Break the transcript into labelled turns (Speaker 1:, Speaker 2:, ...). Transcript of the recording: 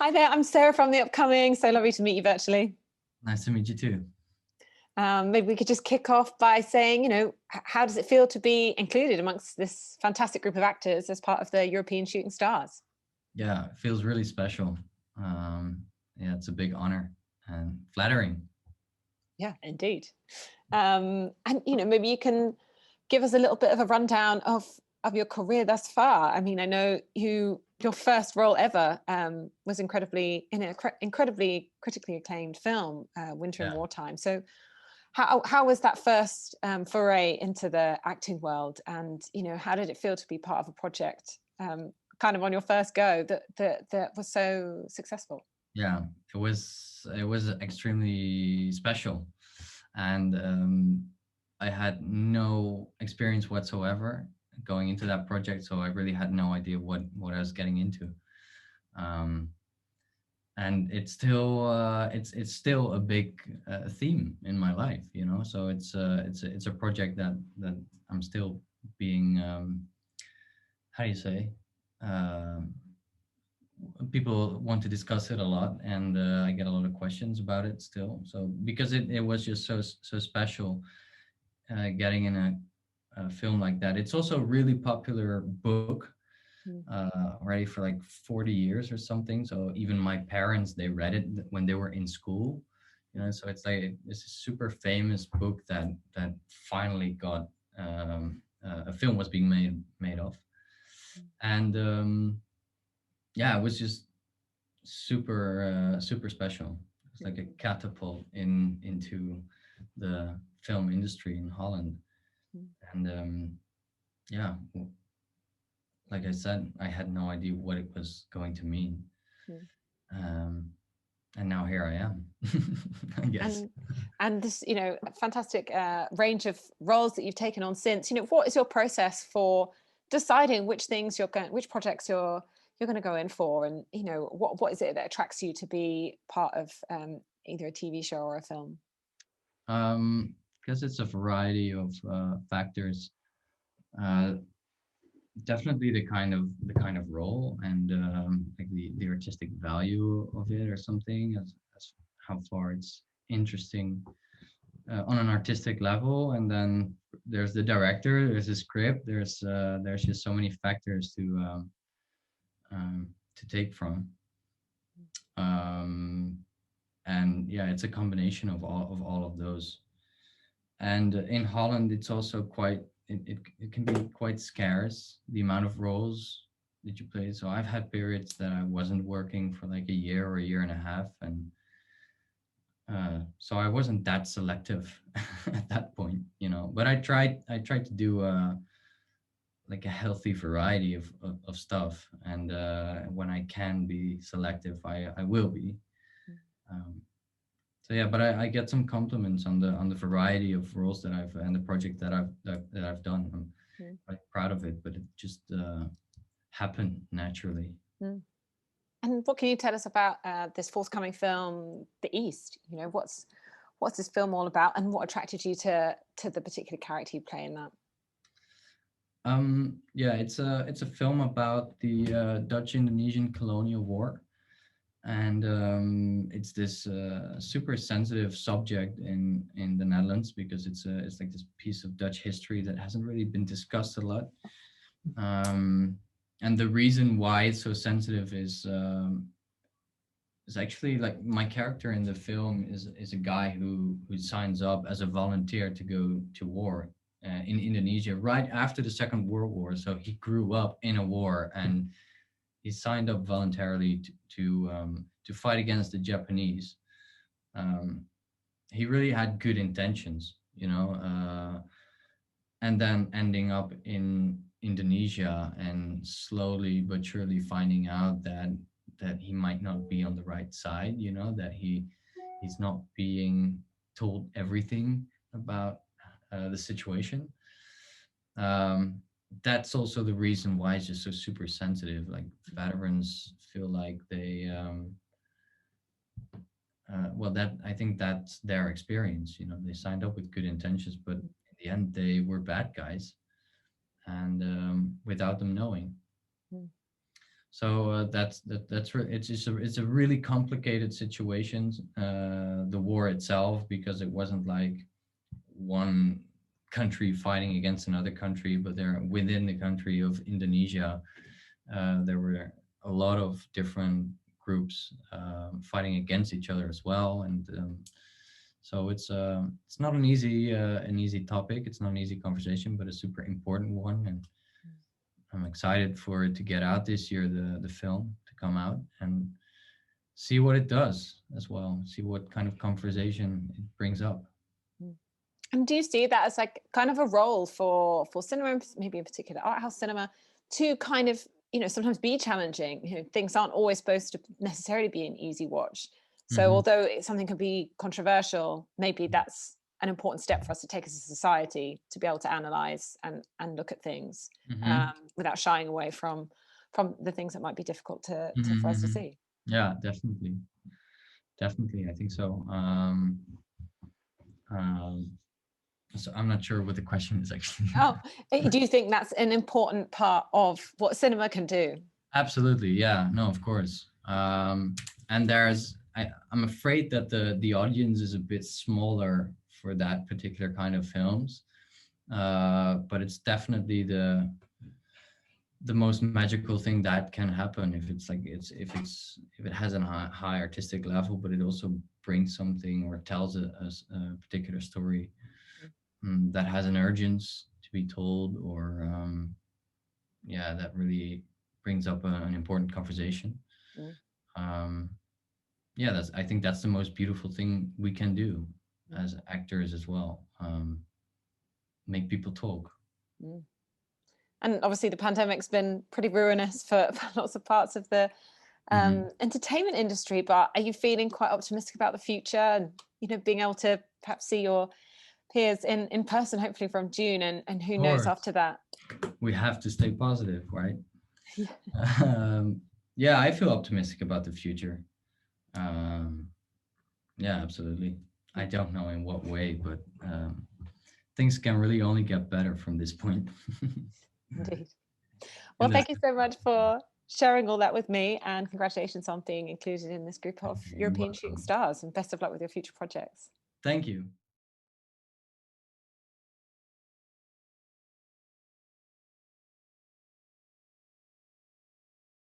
Speaker 1: Hi there, I'm Sarah from The Upcoming. So lovely to meet you virtually.
Speaker 2: Nice to meet you too.
Speaker 1: Maybe we could just kick off by saying, how does it feel to be included amongst this fantastic group of actors as part of the European Shooting Stars?
Speaker 2: Yeah, it feels really special. Yeah, it's a big honor and flattering.
Speaker 1: Yeah, indeed. And maybe you can give us a little bit of a rundown of your career thus far. I mean, I know your first role ever was incredibly critically acclaimed film, Winter in
Speaker 2: Yeah.
Speaker 1: Wartime. So how was that first foray into the acting world, and how did it feel to be part of a project kind of on your first go that was so successful?
Speaker 2: Yeah, it was extremely special, and I had no experience whatsoever going into that project, so I really had no idea what I was getting into. Um, and it's still a big theme in my life, so it's a project that I'm still being how do you say, um, people want to discuss it a lot, and I get a lot of questions about it still, so because it was just so special, getting in a film like that. It's also a really popular book,
Speaker 1: Mm.
Speaker 2: already for like 40 years or something. So even my parents, they read it when they were in school, so it's like it's a super famous book that finally got a film was being made of. And yeah, it was just super special. It's like a catapult into the film industry in Holland. And yeah, like I said, I had no idea what it was going to mean.
Speaker 1: Mm.
Speaker 2: Um, and now here I am, I guess.
Speaker 1: and and this fantastic range of roles that you've taken on since. What is your process for deciding which projects you're going to go in for, and what is it that attracts you to be part of either a TV show or a film?
Speaker 2: Because it's a variety of factors. Uh, Definitely the kind of role, and like the artistic value of it or something, as how far it's interesting on an artistic level. And then there's the director, there's the script, there's just so many factors to take from. um, and yeah, it's a combination of all of those. And in Holland, it's also it can be quite scarce, the amount of roles that you play. So I've had periods that I wasn't working for like a year or a year and a half, and so I wasn't that selective at that point, But I tried to do like a healthy variety of stuff, and when I can be selective, I will be. Um, so yeah, but I get some compliments on the variety of roles that I've and the project that I've done. I'm quite proud of it, but it just happened naturally.
Speaker 1: Mm. And what can you tell us about this forthcoming film, The East? What's this film all about, and what attracted you to the particular character you play in that?
Speaker 2: Yeah, it's a film about the Dutch-Indonesian colonial war, and it's this super sensitive subject in the Netherlands, because it's like this piece of Dutch history that hasn't really been discussed a lot. Um, and the reason why it's so sensitive is actually, like, my character in the film is a guy who signs up as a volunteer to go to war in Indonesia right after the Second World War. So he grew up in a war, and he signed up voluntarily to fight against the Japanese. Um, he really had good intentions, and then ending up in Indonesia and slowly but surely finding out that he might not be on the right side, that he's not being told everything about the situation. Um, that's also the reason why it's just so super sensitive. Like, veterans feel like well, that I think that's their experience. They signed up with good intentions, but in the end, they were bad guys, and without them knowing.
Speaker 1: Mm.
Speaker 2: So it's a really complicated situation, the war itself, because it wasn't like one country fighting against another country, but they're within the country of Indonesia. There were a lot of different groups fighting against each other as well, and so it's not an easy topic. It's not an easy conversation, but a super important one, and I'm excited for it to get out this year, the film to come out, and see what it does as well. See what kind of conversation it brings up.
Speaker 1: And do you see that as like kind of a role for cinema, maybe in particular art house cinema, to kind of, sometimes be challenging? Things aren't always supposed to necessarily be an easy watch. So although something can be controversial, maybe that's an important step for us to take as a society, to be able to analyze and look at things without shying away from the things that might be difficult to for us to see.
Speaker 2: Yeah, definitely. I think so. So I'm not sure what the question is actually.
Speaker 1: Do you think that's an important part of what cinema can do?
Speaker 2: Absolutely, yeah. No, of course. And I'm afraid that the audience is a bit smaller for that particular kind of films, but it's definitely the most magical thing that can happen if it has a high artistic level, but it also brings something or tells a particular story that has an urgency to be told, or that really brings up an important conversation. I think that's the most beautiful thing we can do as actors as well. Make people talk.
Speaker 1: And obviously the pandemic's been pretty ruinous for lots of parts of the entertainment industry, but are you feeling quite optimistic about the future and being able to perhaps see your peers in person, hopefully from June, and who knows after that?
Speaker 2: We have to stay positive, right? I feel optimistic about the future. Absolutely. I don't know in what way, but things can really only get better from this point.
Speaker 1: Indeed. Well, thank you so much for sharing all that with me, and congratulations on being included in this group of European shooting stars, and best of luck with your future projects.
Speaker 2: Thank you.